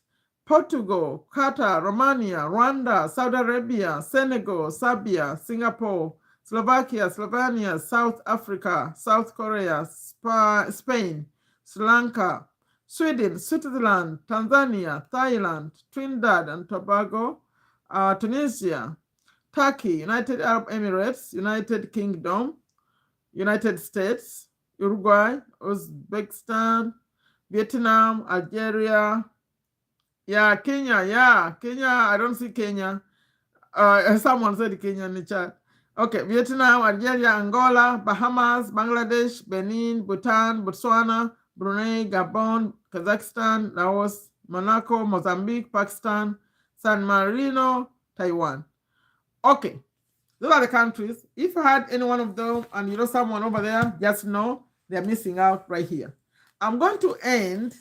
Portugal, Qatar, Romania, Rwanda, Saudi Arabia, Senegal, Serbia, Singapore, Slovakia, Slovenia, South Africa, South Korea, Spain, Sri Lanka, Sweden, Switzerland, Tanzania, Thailand, Trinidad and Tobago, Tunisia, Turkey, United Arab Emirates, United Kingdom, United States, Uruguay, Uzbekistan, Vietnam, Algeria, Kenya, I don't see Kenya. Someone said Kenya in the chat. Okay, Vietnam, Algeria, Angola, Bahamas, Bangladesh, Benin, Bhutan, Botswana, Brunei, Gabon, Kazakhstan, Laos, Monaco, Mozambique, Pakistan, San Marino, Taiwan. Okay, those are the countries. If you had any one of them and you know someone over there, just know they're missing out right here. I'm going to end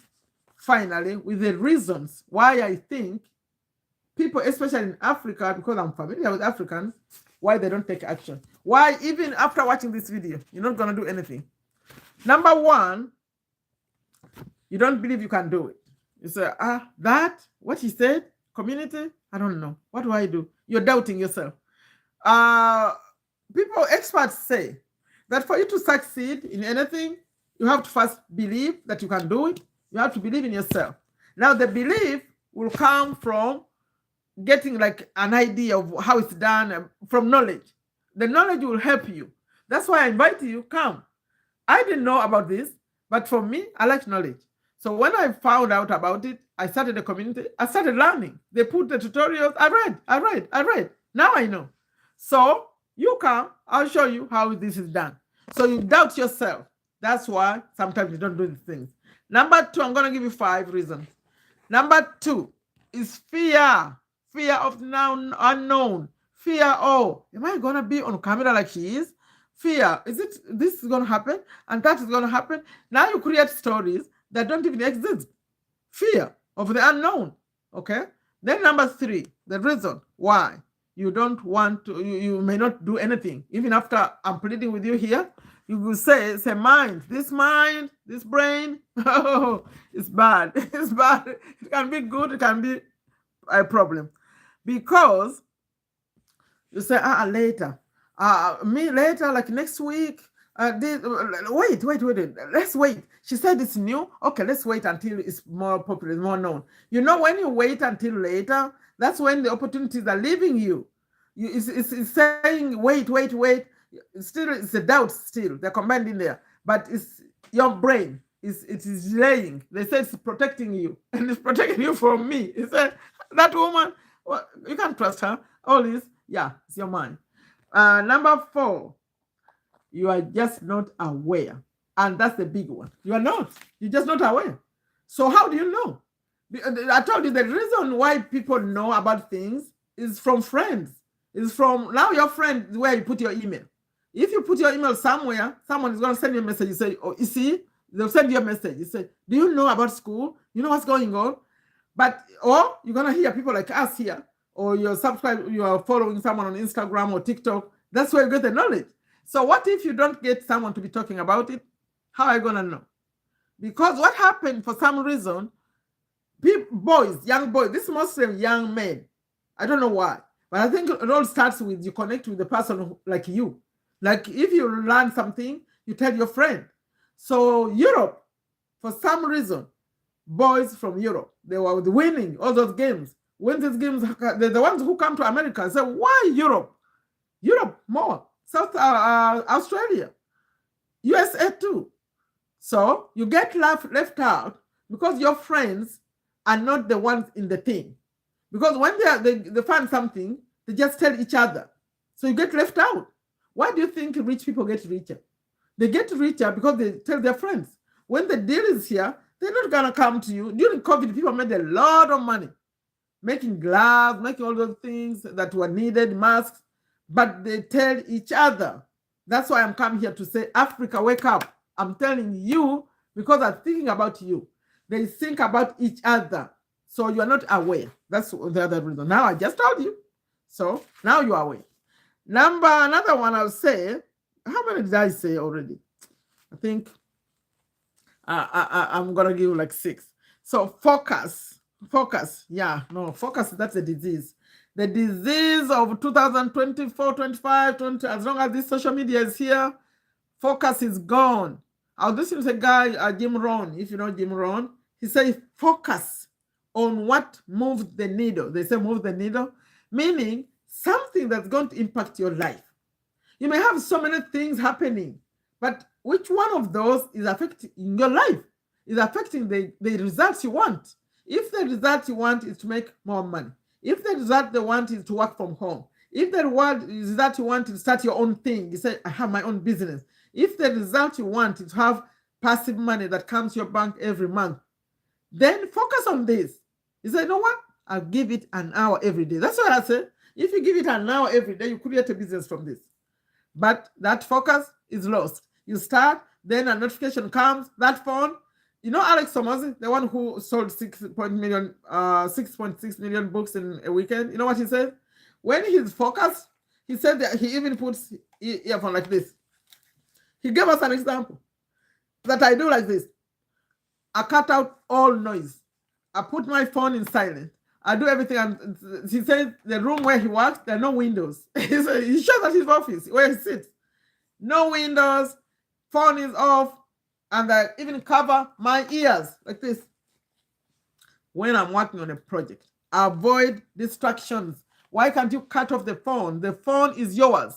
finally with the reasons why I think people, especially in Africa, because I'm familiar with Africans, why they don't take action. Why even after watching this video, you're not going to do anything. Number one, you don't believe you can do it. You say, what he said, community, I don't know. What do I do? You're doubting yourself. Experts say that for you to succeed in anything, you have to first believe that you can do it. You have to believe in yourself. Now, the belief will come from getting like an idea of how it's done from knowledge. The knowledge will help you. That's why I invite you, come. I didn't know about this, but for me, I like knowledge. So when I found out about it, I started a community. I started learning. They put the tutorials. I read. Now I know. So you come, I'll show you how this is done. So you doubt yourself. That's why sometimes you don't do these things. Number two, I'm going to give you 5 reasons. Number 2 is fear. Fear of the unknown. Fear, am I going to be on camera like she is? Fear, this is going to happen and that is going to happen? Now you create stories that don't even exist. Fear of the unknown, okay? Then number 3, the reason why you don't want to, you may not do anything. Even after I'm pleading with you here, you will say mind, this brain, it's bad. It's bad. It can be good, it can be a problem. Because you say, later. Me later, like next week. Wait. Let's wait. She said it's new. Okay, let's wait until it's more popular, more known. You know, when you wait until later, that's when the opportunities are leaving you. It's saying, wait. Still, it's a doubt still. They're combined in there. But it's your brain. It is delaying. They say it's protecting you. And it's protecting you from me. It said, that woman, well, you can't trust her. All this, it's your mind. Number 4, you are just not aware. And that's the big one. You are not. You're just not aware. So how do you know? I told you the reason why people know about things is from friends. It's from now your friend where you put your email. If you put your email somewhere, someone is going to send you a message. You say, oh, you see, they'll send you a message. You say, do you know about school? You know what's going on? But, or you're going to hear people like us here, or you're following someone on Instagram or TikTok. That's where you get the knowledge. So what if you don't get someone to be talking about it? How are you going to know? Because what happened for some reason, young boys, this is mostly young men. I don't know why. But I think it all starts with you connect with the person like you. Like if you learn something, you tell your friend. So Europe, for some reason, boys from Europe, they were winning all those games. When these games, they're the ones who come to America and say, why Europe? Europe more. South Australia. USA too. So you get left out because your friends are not the ones in the team. Because when they find something, they just tell each other. So you get left out. Why do you think rich people get richer? They get richer because they tell their friends. When the deal is here, they're not going to come to you. During COVID, people made a lot of money making gloves, making all those things that were needed, masks, but they tell each other. That's why I'm coming here to say, Africa, wake up. I'm telling you because I'm thinking about you. They think about each other. So you are not aware. That's the other reason. Now I just told you. So now you are aware. Another one I'll say, how many did I say already? I think I'm going to give you like 6. So focus. Yeah, no, focus, that's a disease. The disease of 2024, 25, 20, as long as this social media is here, focus is gone. I was listening to a guy, Jim Rohn, if you know Jim Rohn, he said focus on what moves the needle. They say move the needle, meaning something that's going to impact your life. You may have so many things happening, but which one of those is affecting your life, is affecting the results you want? If the result you want is to make more money, if the result they want is to work from home, if the result you want is to start your own thing, you say, I have my own business. If the result you want is to have passive money that comes to your bank every month, then focus on this. You say, you know what? I'll give it an hour every day. That's what I said. If you give it an hour every day, you create a business from this. But that focus is lost. You start, then a notification comes, that phone. You know Alex Hormozi, the one who sold 6.6 million books in a weekend? You know what he said? When he's focused, he said that he even puts earphone like this. He gave us an example that I do like this. I cut out all noise. I put my phone in silent. I do everything. And he said the room where he works, there are no windows. He shows at his office where he sits. No windows, phone is off, and I even cover my ears like this. When I'm working on a project, avoid distractions. Why can't you cut off the phone? The phone is yours.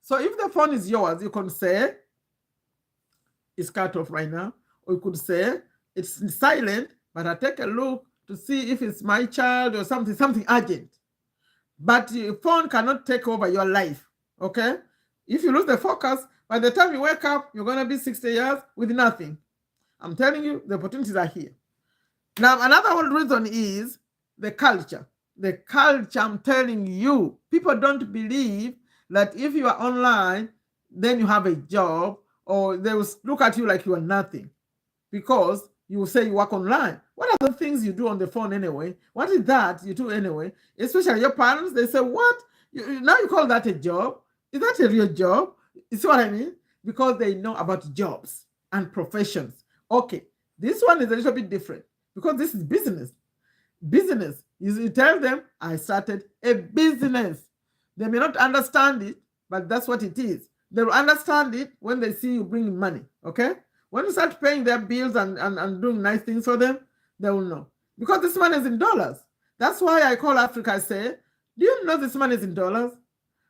So if the phone is yours, you can say, it's cut off right now. Or you could say, it's silent, but I take a look to see if it's my child or something urgent. But your phone cannot take over your life, okay? If you lose the focus, by the time you wake up, you're going to be 60 years with nothing. I'm telling you, the opportunities are here. Now, another one reason is the culture. The culture, I'm telling you, people don't believe that if you are online, then you have a job, or they will look at you like you are nothing because you will say you work online. What are the things you do on the phone anyway? What is that you do anyway? Especially your parents, they say, what? Now you call that a job? Is that a real job? You see what I mean? Because they know about jobs and professions. Okay, this one is a little bit different because this is business. Business, you tell them, I started a business. They may not understand it, but that's what it is. They will understand it when they see you bringing money, okay? When you start paying their bills and doing nice things for them, they will know. Because this money is in dollars. That's why I call Africa, I say, do you know this money is in dollars?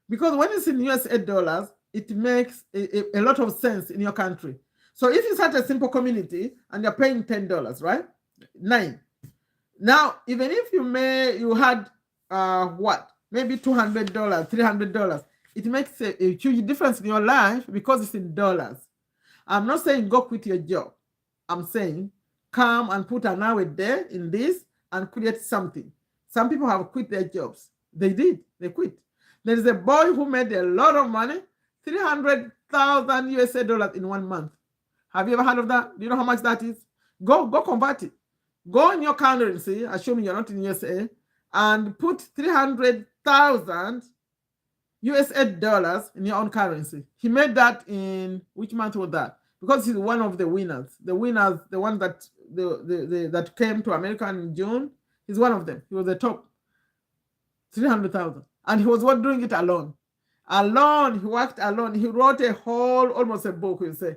Because when it's in USA dollars, it makes a lot of sense in your country. So if you start a simple community and you're paying $10, right? 9. Now, even if you had maybe $200, $300, it makes a huge difference in your life because it's in dollars. I'm not saying go quit your job. I'm saying come and put an hour there in this and create something. Some people have quit their jobs. They did. They quit. There is a boy who made a lot of money, 300,000 USA dollars in 1 month. Have you ever heard of that? Do you know how much that is? Go convert it. Go in your currency, assuming you're not in USA, and put 300,000 USA dollars in your own currency. He made that in, which month was that? Because he's one of the winners. The winners, the one that that came to America in June, he's one of them. He was the top. 300,000. And he was doing it alone. Alone, he worked alone. He wrote almost a book, you say,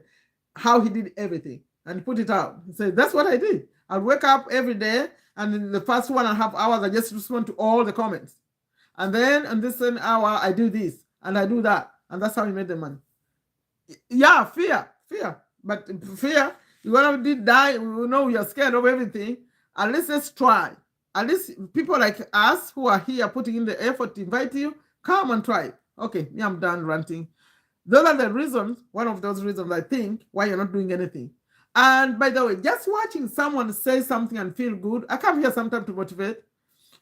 how he did everything. And he put it out. He said, that's what I did. I'll wake up every day, and in the first 1.5 hours, I just respond to all the comments. And then in this an hour, I do this, and I do that. And that's how he made the money. Yeah, fear. But fear, you're going to die, you're scared of everything. At least let's try. At least people like us who are here putting in the effort to invite you, come and try. Okay, me, I'm done ranting. Those are the reasons, one of those reasons I think why you're not doing anything. And by the way, just watching someone say something and feel good, I come here sometimes to motivate.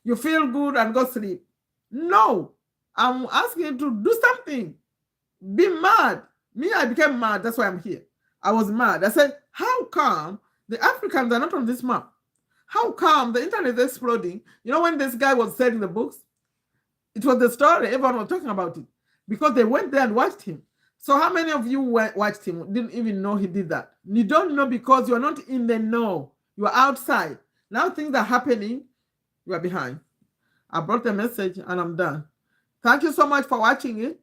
You feel good and go sleep. No, I'm asking you to do something. Be mad. Me, I became mad. That's why I'm here. I was mad. I said, how come the Africans are not on this map? How come the internet is exploding? You know, when this guy was selling the books, it was the story. Everyone was talking about it because they went there and watched him. So how many of you watched him, didn't even know he did that? You don't know because you're not in the know. You're outside. Now things are happening. You are behind. I brought the message and I'm done. Thank you so much for watching it.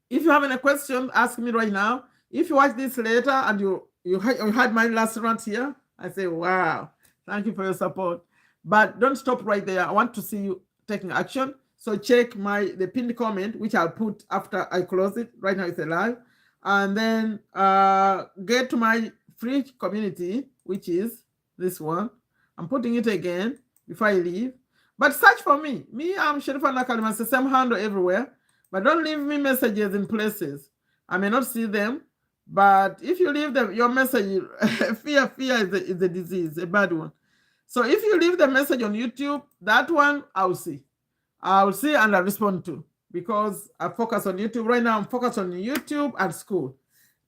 If you have any questions, ask me right now. If you watch this later and you had my last rant here, I say, wow. Thank you for your support. But don't stop right there. I want to see you taking action. So check the pinned comment, which I'll put after I close it. Right now it's a live. And then get to my free community, which is this one. I'm putting it again before I leave. But search for me. I'm Sherifa Nakalema. It's the same handle everywhere. But don't leave me messages in places. I may not see them. But if you leave your message, fear is a disease, a bad one. So if you leave the message on YouTube, that one I'll see. I'll see and I'll respond to, because I focus on YouTube. Right now I'm focused on YouTube and school.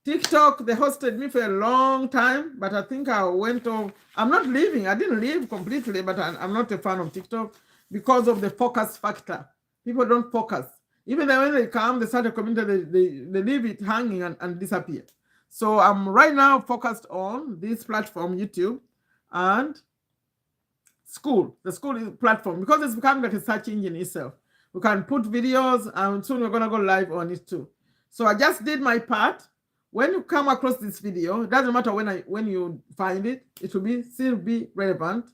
TikTok, they hosted me for a long time, but I think I went off. I'm not leaving. I didn't leave completely, but I'm not a fan of TikTok because of the focus factor. People don't focus. Even when they come, they start a community, they leave it hanging and disappear. So I'm right now focused on this platform, YouTube, and school. The school is platform, because it's becoming like a search engine itself. We can put videos, and soon we're going to go live on it too. So I just did my part. When you come across this video, it doesn't matter when you find it, it will still be relevant.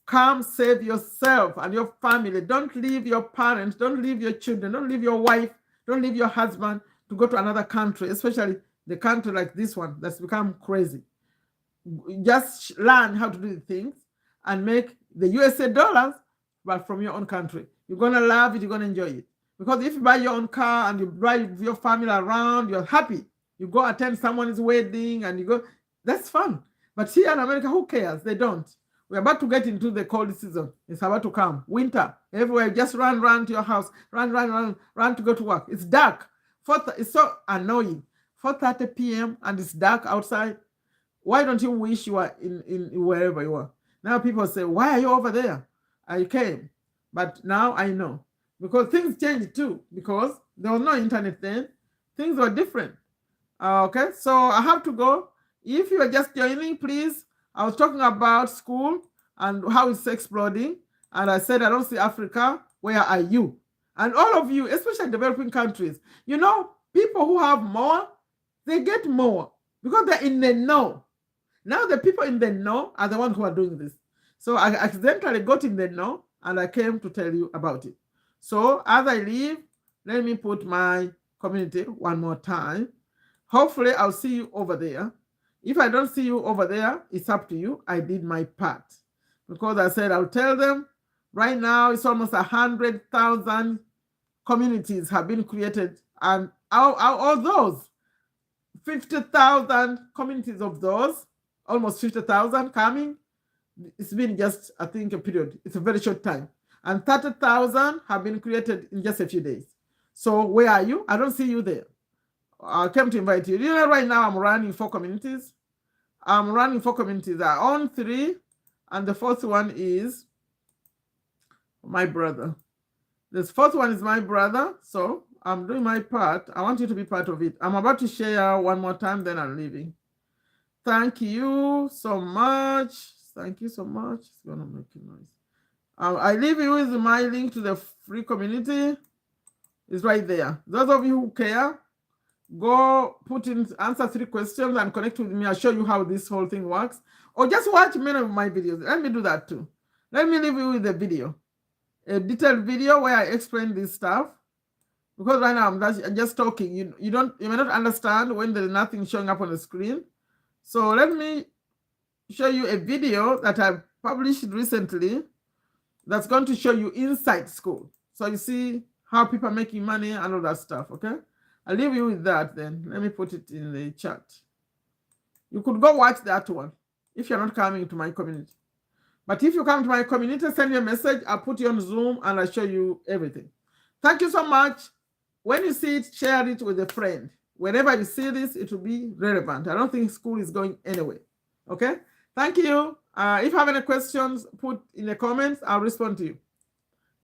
Come save yourself and your family. Don't leave your parents, don't leave your children, don't leave your wife, don't leave your husband to go to another country, especially the country like this one that's become crazy. Just learn how to do things and make the USA dollars, but from your own country. You're going to love it, you're going to enjoy it. Because if you buy your own car and you drive your family around, you're happy. You go attend someone's wedding and you go, that's fun. But here in America, who cares? They don't. We're about to get into the cold season. It's about to come. Winter. Everywhere. Just run to your house. Run to go to work. It's dark. It's so annoying. 4:30 p.m. and it's dark outside. Why don't you wish you were in wherever you are? Now people say, why are you over there? I came. But now I know. Because things changed too. Because there was no internet then. Things were different. Okay, so I have to go. If you are just joining, please. I was talking about school and how it's exploding. And I said, I don't see Africa. Where are you? And all of you, especially developing countries, you know, people who have more, they get more because they're in the know. Now the people in the know are the ones who are doing this. So I accidentally got in the know and I came to tell you about it. So as I leave, let me put my community one more time. Hopefully I'll see you over there. If I don't see you over there, it's up to you. I did my part. Because I said I'll tell them. Right now, it's almost 100,000 communities have been created. And all those, 50,000 communities of those, almost 50,000 coming, it's been just, I think, a period. It's a very short time. And 30,000 have been created in just a few days. So where are you? I don't see you there. I came to invite you. You know, right now I'm running 4 communities. I'm running 4 communities. I own 3, and the 4th one is my brother. This 4th one is my brother, so I'm doing my part. I want you to be part of it. I'm about to share one more time, then I'm leaving. Thank you so much. Thank you so much. It's gonna make a noise. I leave you with my link to the free community. It's right there. Those of you who care, go put in, answer 3 questions and connect with me. I'll show you how this whole thing works. Or just watch many of my videos. Let me do that too. Let me leave you with a video. A detailed video where I explain this stuff. Because right now I'm just talking. You may not understand when there's nothing showing up on the screen. So let me show you a video that I've published recently that's going to show you inside school. So you see how people are making money and all that stuff, okay? I'll leave you with that then. Let me put it in the chat. You could go watch that one if you're not coming to my community. But if you come to my community, send me a message. I'll put you on Zoom and I'll show you everything. Thank you so much. When you see it, share it with a friend. Whenever you see this, it will be relevant. I don't think school is going anywhere. Okay? Thank you. If you have any questions, put in the comments. I'll respond to you.